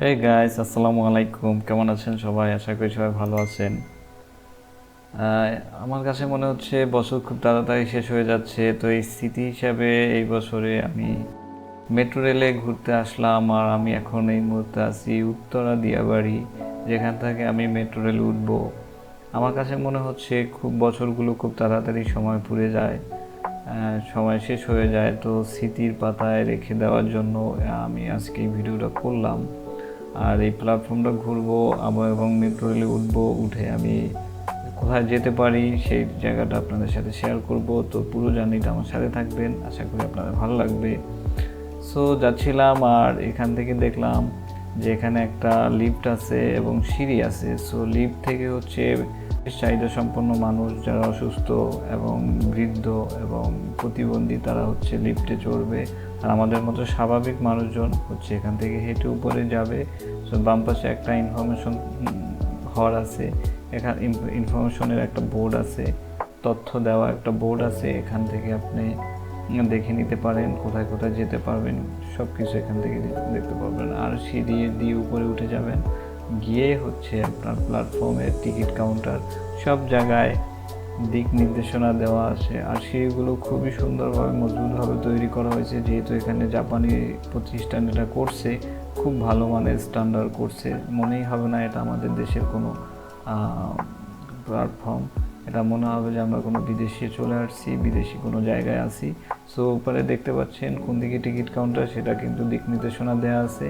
Hey guys, আসসালামু আলাইকুম। কেমন আছেন সবাই? আশা করি সবাই ভালো আছেন। আহ, আমার কাছে মনে হচ্ছে বছর খুব তাড়াতাড়ি শেষ হয়ে যাচ্ছে। তো এই স্মৃতি হিসাবে এই বছরে আমি মেট্রো রেলে ঘুরতে আসলাম। আর আমি এখন এই মুহূর্তে আছি উত্তরা দিয়াবাড়ি, যেখান থেকে আমি মেট্রো রেলে উঠবো। আমার কাছে মনে হচ্ছে খুব বছরগুলো খুব তাড়াতাড়ি সময় পুড়ে যায়, সময় শেষ হয়ে যায়। তো স্মৃতির পাতায় রেখে দেওয়ার জন্য আমি আজকে এই ভিডিওটা করলাম। আর এই প্ল্যাটফর্মটা ঘুরবো আবার এবং মেট্রো রেলে উঠবো, উঠে আমি কোথায় যেতে পারি সেই জায়গাটা আপনাদের সাথে শেয়ার করব। তো পুরো জার্নিটা আমার সাথে থাকবেন, আশা করি আপনাদের ভালো লাগবে। সো যাচ্ছিলাম আর এখান থেকে দেখলাম যে এখানে একটা লিফট আছে এবং সিঁড়ি আছে। সো লিফট থেকে হচ্ছে চাহিদা সম্পন্ন মানুষ যারা অসুস্থ এবং বৃদ্ধ এবং প্রতিবন্ধী তারা হচ্ছে লিফটে চড়বে। আর আমাদের মতো স্বাভাবিক মানুষজন হচ্ছে এখান থেকে হেঁটে উপরে যাবে। সো বাম পাশে একটা ইনফরমেশন ঘর আছে, এখানে ইনফরমেশনের একটা বোর্ড আছে, তথ্য দেওয়া একটা বোর্ড আছে। এখান থেকে আপনি দেখে নিতে পারেন কোথায় কোথায় যেতে পারবেন, সব কিছু এখান থেকে দেখতে পারবেন। আর সিঁড়ি দিয়ে উপরে উঠে যাবেন, গিয়ে হচ্ছে আপনার প্ল্যাটফর্মের টিকিট কাউন্টার, সব জায়গায় দিক নির্দেশনা দেওয়া আছে। আর সিঁড়িগুলো খুবই সুন্দরভাবে মজবুতভাবে তৈরি করা হয়েছে, যেহেতু এখানে জাপানি প্রতিষ্ঠান এটা করছে, খুব ভালো মানের স্ট্যান্ডার্ড করছে। মনেই হবে না এটা আমাদের দেশের কোনো প্ল্যাটফর্ম। এটা মনে হবে যে আমরা কোনো বিদেশে চলে আসছি, বিদেশি কোনো জায়গায় আছি। সো উপরে দেখতে পাচ্ছেন কোন দিকে টিকিট কাউন্টার, সেটা কিন্তু দিক নির্দেশনা দেওয়া আছে।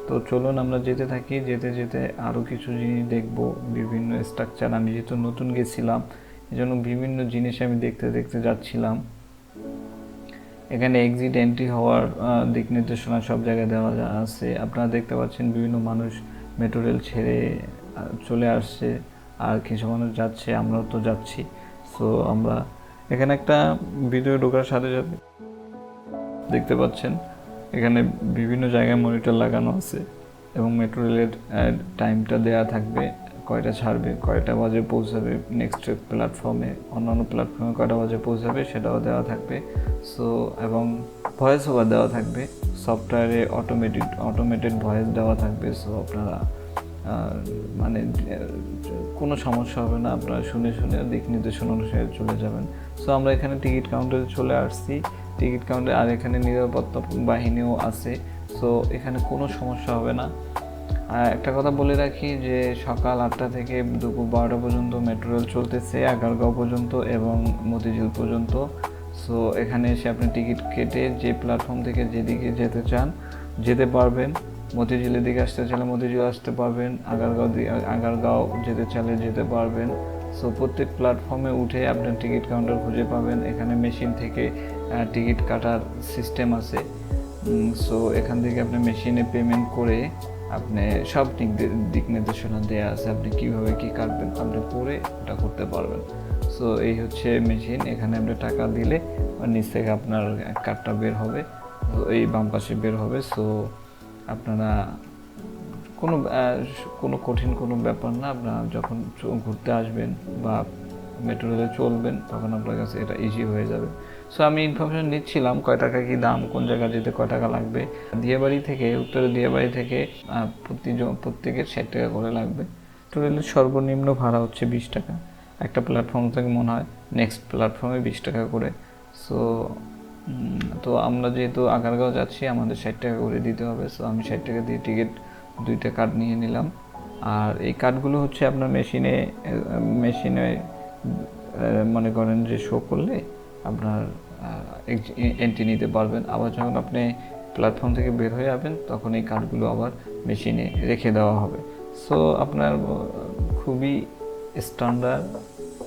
তো চলুন আমরা যেতে থাকি। যেতে যেতে আরও কিছু জিনিস দেখব, বিভিন্ন স্ট্রাকচার। আমি যেহেতু নতুন গেছিলাম, এই জন্য বিভিন্ন জিনিস আমি দেখতে দেখতে যাচ্ছিলাম। এখানে এক্সিট এন্ট্রি হওয়ার দিক নির্দেশনা সব জায়গায় দেওয়া আছে। আপনারা দেখতে পাচ্ছেন বিভিন্ন মানুষ মেট্রো রেল ছেড়ে চলে আসছে, আর কিছু মানুষ যাচ্ছে, আমরাও তো যাচ্ছি। সো আমরা এখানে একটা ভিডিও ঢোকার সাথে সাথে দেখতে পাচ্ছেন এখানে বিভিন্ন জায়গায় মনিটর লাগানো আছে এবং মেট্রো রেলের টাইমটা দেওয়া থাকবে, কয়টা ছাড়বে, কয়টা বাজে পৌঁছাবে নেক্সট প্ল্যাটফর্মে, অন্যান্য প্ল্যাটফর্মে কয়টা বাজে পৌঁছাবে সেটাও দেওয়া থাকবে। সো এবং ভয়েস ওভার দেওয়া থাকবে, সফটওয়্যারে অটোমেটেড ভয়েস দেওয়া থাকবে। সো আপনারা মানে কোনো সমস্যা হবে না, আপনারা শুনে শুনে দিক নির্দেশনা অনুসারে চলে যাবেন। সো আমরা এখানে টিকিট কাউন্টারে চলে আসছি, টিকিট কাউন্টার। আর এখানে নিরাপত্তা বাহিনীও আছে। সো এখানে কোনো সমস্যা হবে না। একটা কথা বলে রাখি যে সকাল 8টা থেকে দুপুর 12টা পর্যন্ত মেট্রো রেল চলতেছে, আগারগাঁও পর্যন্ত এবং মতিঝিল পর্যন্ত। সো এখানে এসে আপনি টিকিট কেটে যে প্ল্যাটফর্ম থেকে যেদিকে যেতে চান যেতে পারবেন। মতিঝিলের দিকে আসতে চাইলে মতিঝিল আসতে পারবেন, আগারগাঁও যেতে চাইলে যেতে পারবেন। সো প্রত্যেক প্ল্যাটফর্মে উঠে আপনার টিকিট কাউন্টার খুঁজে পাবেন। এখানে মেশিন থেকে টিকিট কাটার সিস্টেম আছে। সো এখান থেকে আপনি মেশিনে পেমেন্ট করে আপনি সব দিক নির্দেশনা দেওয়া আছে, আপনি কীভাবে কী কাটবেন আপনি পরে ওটা করতে পারবেন। সো এই হচ্ছে মেশিন, এখানে আপনি টাকা দিলে নিচ থেকে আপনার কার্ডটা বের হবে, এই বাম পাশে বের হবে। সো আপনারা কোনো কোনো কঠিন কোনো ব্যাপার না, আপনারা যখন ঘুরতে আসবেন বা মেট্রো রেলে চলবেন তখন আপনার কাছে এটা ইজি হয়ে যাবে। সো আমি ইনফরমেশন নিচ্ছিলাম কয় টাকা কী দাম, কোন জায়গায় যেতে কয় টাকা লাগবে। দিয়াবাড়ি থেকে, উত্তরে দিয়াবাড়ি থেকে প্রত্যেকের 60 টাকা করে লাগবে। মেট্রো রেলের সর্বনিম্ন ভাড়া হচ্ছে 20 টাকা, একটা প্ল্যাটফর্ম থেকে মনে হয় নেক্সট প্ল্যাটফর্মে 20 টাকা করে। সো তো আমরা যেহেতু আগারগাঁও যাচ্ছি, আমাদের 60 টাকা করে দিতে হবে। সো আমি 60 টাকা দিয়ে টিকিট 2টা কার্ড নিয়ে নিলাম। আর এই কার্ডগুলো হচ্ছে আপনার মেশিনে মনে করেন যে শো করলে আপনার এন্ট্রি নিতে পারবেন। আবার যখন আপনি প্ল্যাটফর্ম থেকে বের হয়ে যাবেন তখন এই কার্ডগুলো আবার মেশিনে রেখে দেওয়া হবে। সো আপনার খুবই স্ট্যান্ডার্ড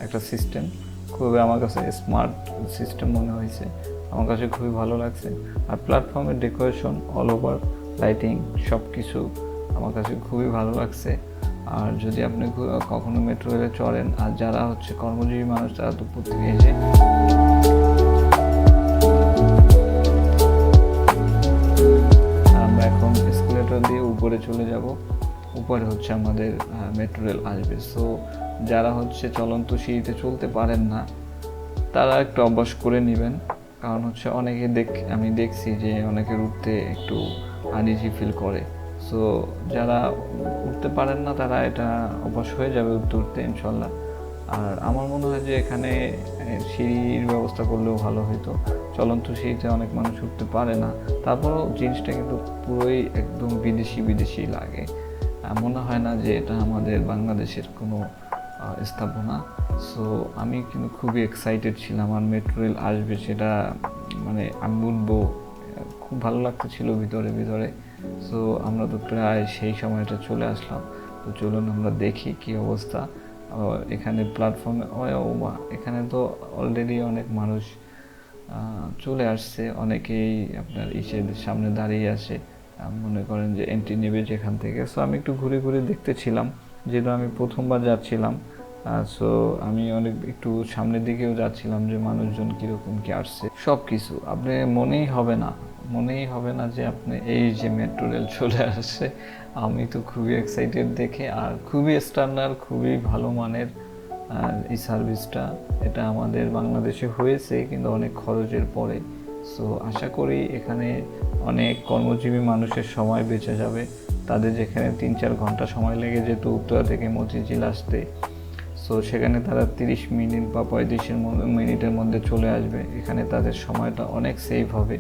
একটা সিস্টেম, খুবই আমার কাছে স্মার্ট সিস্টেম মনে হয়েছে, আমার কাছে খুবই ভালো লাগছে। আর প্ল্যাটফর্মের ডেকোরেশন, অল ওভার লাইটিং, সব কিছু আমার কাছে খুবই ভালো লাগছে। আর যদি আপনি কখনো মেট্রো রেলে চড়েন, আর যারা হচ্ছে কর্মজীবী মানুষ তারা তো প্রত্যেকে এসে আমরা এখন এসকেলেটর দিয়ে উপরে চলে যাব। উপরে হচ্ছে আমাদের মেট্রো রেল আসবে। সো যারা হচ্ছে চলন্ত সিঁড়িতে চলতে পারেন না তারা একটু অভ্যাস করে নেবেন, কারণ হচ্ছে অনেকে আমি দেখছি যে অনেকের উঠতে একটু আনইজি ফিল করে। সো যারা উঠতে পারেন না তারা এটা অভ্যাস হয়ে যাবে উঠতে উঠতে ইনশাল্লাহ। আর আমার মনে হয় যে এখানে সিঁড়ির ব্যবস্থা করলেও ভালো হতো। চলন্ত সিঁড়িতে অনেক মানুষ উঠতে পারে না, তারপরও জিনিসটা কিন্তু পুরোই একদম বিদেশি বিদেশি লাগে। মনে হয় না যে এটা আমাদের বাংলাদেশের কোনো স্থাপনা। সো আমি কিন্তু খুবই এক্সাইটেড ছিলাম, আর মেট্রো রেল আসবে সেটা মানে আমি উঠবো, খুব ভালো লাগতেছিল ভিতরে ভিতরে। সো আমরা তো প্রায় সেই সময়টা চলে আসলাম। তো চলুন আমরা দেখি কি অবস্থা এখানে প্ল্যাটফর্মে। এখানে তো অলরেডি অনেক মানুষ চলে আসছে, অনেকেই আপনার ইসের সামনে দাঁড়িয়ে আছে, মনে করেন যে এন্ট্রি নেবে যেখান থেকে। সো আমি একটু ঘুরে ঘুরে দেখতেছিলাম, যেহেতু আমি প্রথমবার যাচ্ছিলাম। সো আমি অনেক একটু সামনের দিকেও যাচ্ছিলাম যে মানুষজন কীরকম কি আসছে। সব কিছু আপনি মনেই হবে না যে আপনি এই যে মেট্রো রেল চলে আসছে। আমি তো খুবই এক্সাইটেড দেখে, আর খুবই স্ট্যান্ডার্ড, খুবই ভালো মানের এই সার্ভিসটা। এটা আমাদের বাংলাদেশে হয়েছে কিন্তু অনেক খরচের পরে। সো আশা করি এখানে অনেক কর্মজীবী মানুষের সময় বেঁচে যাবে। তাদের যেখানে 3-4 ঘন্টা সময় লেগে যেত উত্তরা থেকে মতিঝিল আসতে, সো সেখানে তারা 30 মিনিট বা 35 মিনিটের মধ্যে চলে আসবে। এখানে তাদের সময়টা অনেক সেভ হবে।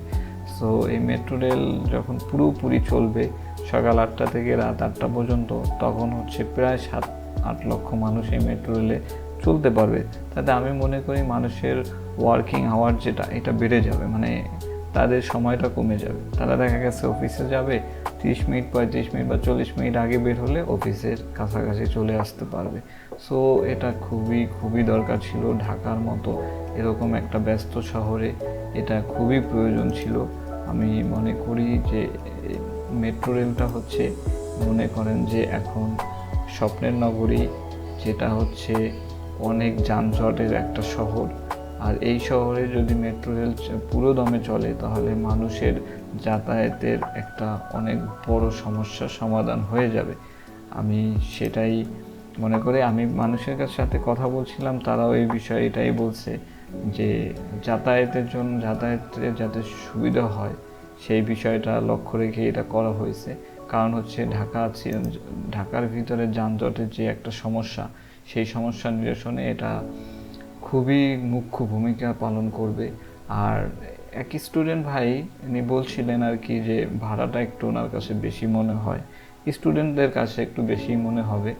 সো এই মেট্রো রেল যখন পুরোপুরি চলবে সকাল 8টা থেকে রাত 8টা পর্যন্ত, তখন হচ্ছে প্রায় 7-8 লক্ষ মানুষ এই মেট্রো রেলে চলতে পারবে। তাতে আমি মনে করি মানুষের ওয়ার্কিং আওয়ার যেটা, এটা বেড়ে যাবে, মানে তাদের সময়টা কমে যাবে। তারা দেখা গেছে অফিসে যাবে 30 মিনিট 35 মিনিট বা 40 মিনিট আগে বের হলে অফিসের কাছাকাছি চলে আসতে পারবে। সো এটা খুবই খুবই দরকার ছিল। ঢাকার মতো এরকম একটা ব্যস্ত শহরে এটা খুবই প্রয়োজন ছিল। আমি মনে করি যে মেট্রো রেলটা হচ্ছে, মনে করেন যে এখন স্বপ্নের নগরী, যেটা হচ্ছে অনেক যানজটের একটা শহর। আর এই শহরে যদি মেট্রো রেল পুরো দমে চলে তাহলে মানুষের যাতায়াতের একটা অনেক বড় সমস্যার সমাধান হয়ে যাবে। আমি সেটাই মনে করি। আমি মানুষের সাথে কথা বলছিলাম, তারাও এই বিষয়ে এটাই বলছে যে যাতায়াতের জন্য যাতায়াতের যাতে সুবিধা হয় সেই বিষয়টা লক্ষ্য রেখে এটা করা হয়েছে। কারণ হচ্ছে ঢাকার ভিতরে যানজটের যে একটা সমস্যা, সেই সমস্যা নিরসনে এটা খুবই মুখ্য ভূমিকা পালন করবে। আর এক স্টুডেন্ট ভাই উনি বলছিলেন আর কি যে ভাড়াটা একটু ওনার কাছে বেশি মনে হয়, স্টুডেন্টদের কাছে একটু বেশি মনে হবে।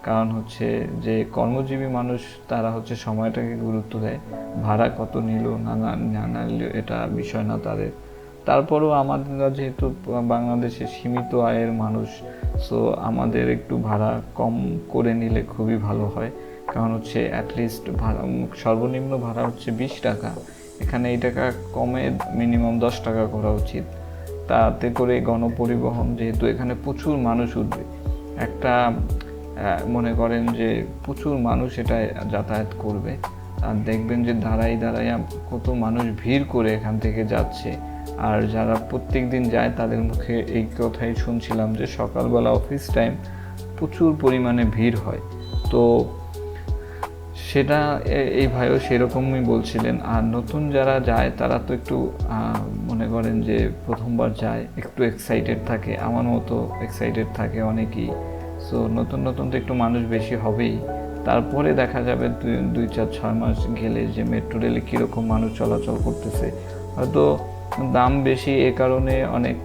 কারণ হচ্ছে যে কর্মজীবী মানুষ তারা হচ্ছে সময়টাকে গুরুত্ব দেয়, ভাড়া কত নিল না নিল এটা বিষয় না তাদের। তারপরেও আমাদের যেহেতু বাংলাদেশে সীমিত আয়ের মানুষ, সো আমাদের একটু ভাড়া কম করে নিলে খুবই ভালো হয়। কারণ হচ্ছে অ্যাটলিস্ট ভাড়া সর্বনিম্ন ভাড়া হচ্ছে 20 টাকা, এখানে এই টাকা কমে মিনিমাম 10 টাকা করা উচিত। তাতে করে গণপরিবহন, যেহেতু এখানে প্রচুর মানুষ উঠবে, একটা মনে করেন যে প্রচুর মানুষ এটা যাতায়াত করবে, আর দেখবেন যে দাঁড়াই কত মানুষ ভিড় করে এখান থেকে যাচ্ছে। আর যারা প্রত্যেক দিন যায় তাদের মুখে এই কথাই শুনছিলাম যে সকালবেলা অফিস টাইম প্রচুর পরিমাণে ভিড় হয়। তো সেটা এই ভাইও সেরকমই বলছিলেন। আর নতুন যারা যায় তারা তো একটু মনে করেন যে প্রথমবার যায়, একটু এক্সাইটেড থাকে, আমার মতো এক্সাইটেড থাকে অনেকেই। সো নতুন তো একটু মানুষ বেশি হবেই। তারপরে দেখা যাবে 2-4-6 মাস গেলে যে মেট্রো রেলে কীরকম মানুষ চলাচল করতেছে। হয়তো দাম বেশি, এ কারণে অনেক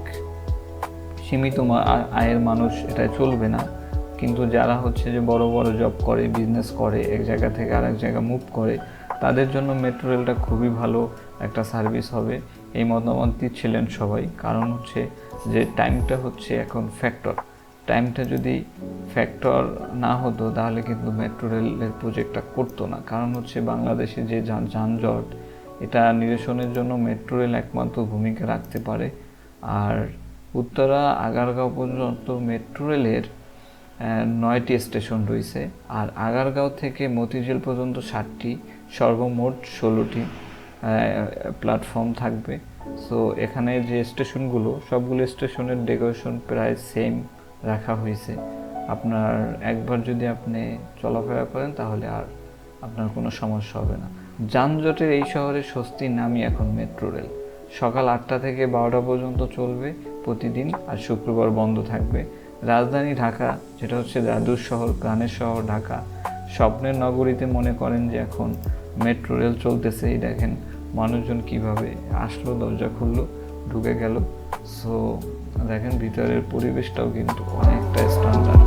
সীমিত আয়ের মানুষ এটায় চলবে না। কিন্তু যারা হচ্ছে যে বড় জব করে, বিজনেস করে, এক জায়গা থেকে আরেক জায়গা মুভ করে, তাদের জন্য মেট্রো রেলটা খুবই ভালো একটা সার্ভিস হবে, এই মতামত দিচ্ছিলেন সবাই। কারণ হচ্ছে যে টাইমটা হচ্ছে এখন ফ্যাক্টর। টাইমটা যদি ফ্যাক্টর না হতো তাহলে কিন্তু মেট্রো রেলের প্রজেক্টটা করতো না। কারণ হচ্ছে বাংলাদেশে যে যানজট, এটা নিরসনের জন্য মেট্রো রেল একমাত্র ভূমিকা রাখতে পারে। আর উত্তরা আগারগাঁও পর্যন্ত মেট্রো রেলের 9টি স্টেশন রয়েছে, আর আগারগাঁও থেকে মতিঝিল পর্যন্ত 7টি, সর্বমোট 16টি প্ল্যাটফর্ম থাকবে। সো এখানে যে স্টেশনগুলো, সবগুলো স্টেশনের ডেকোরেশন প্রায় সেম রাখা হয়েছে। আপনার একবার যদি আপনি চলাফেরা করেন তাহলে আর আপনার কোনো সমস্যা হবে না। যানজটের এই শহরে স্বস্তির নামই এখন মেট্রো রেল। সকাল 8টা থেকে 12টা পর্যন্ত চলবে, প্রতিদিন, আর শুক্রবার বন্ধ থাকবে। রাজধানী ঢাকা, যেটা হচ্ছে জাদুর শহর, গানের শহর ঢাকা, স্বপ্নের নগরীতে মনে করেন যে এখন মেট্রো রেল চলতেছে। এই দেখেন মানুষজন কিভাবে আসলো, দরজা খুললো, ঢুকে গেল। সো দেখেন ভিতরের পরিবেশটাও কিন্তু অনেকটা স্ট্যান্ডার্ড।